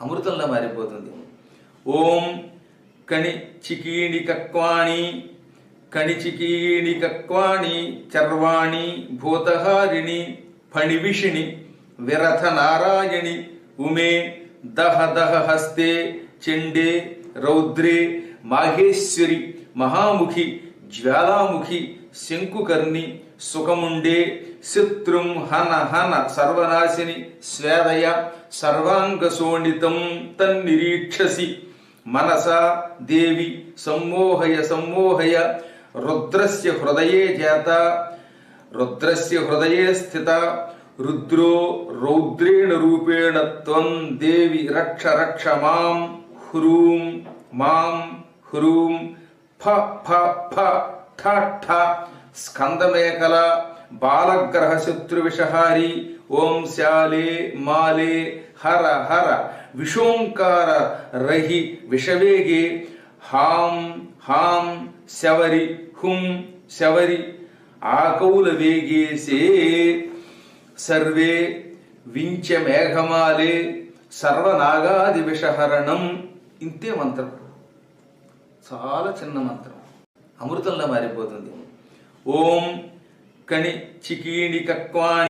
అమృతంలా మారిపోతుంది. ఓం కణి చికీణి కక్వాణి కణి చికీణి కక్వాణి చర్వాణి భూతహారిణి ఫణివిషిణి విరథ నారాయణి ఉమే దహ దహ హస్తే చండే రౌద్రే మాహేశ్వరి మహాముఖి జ్వాలాముఖి శంకుకర్ణి సుఖముండే శత్రుం హన హన సర్వనాశిని స్వేదయ సర్వాంగ శోణితం తన్నిరీక్షసి మనసా దేవి సమ్మోహయ సమ్మోహయ రుద్రస్య హృదయే జాత రుద్రస్య హృదయే స్థిత రుద్రో రౌద్రేణ రూపేణ త్వం దేవి రక్ష రక్ష మాం హ్రూం మాం హ్రూం ఫ ఫ ఫ ఠ ఠ స్కందమేకల బాలగ్రహ శత్రు విషహారి ఓం శాలే మాలే హర హర విషోంకార రహి విషవేగే హాం హాం శవరి హుం శవరి ఆకౌల వేగేసే సర్వే వించ మేఘమాలే సర్వనాగాది విషహరణం. ఇంతే మంత్రం, చాలా చిన్న మంత్రం, అమృతంలా మారిపోతుంది. ఓం కణి చికీణి కక్వాణి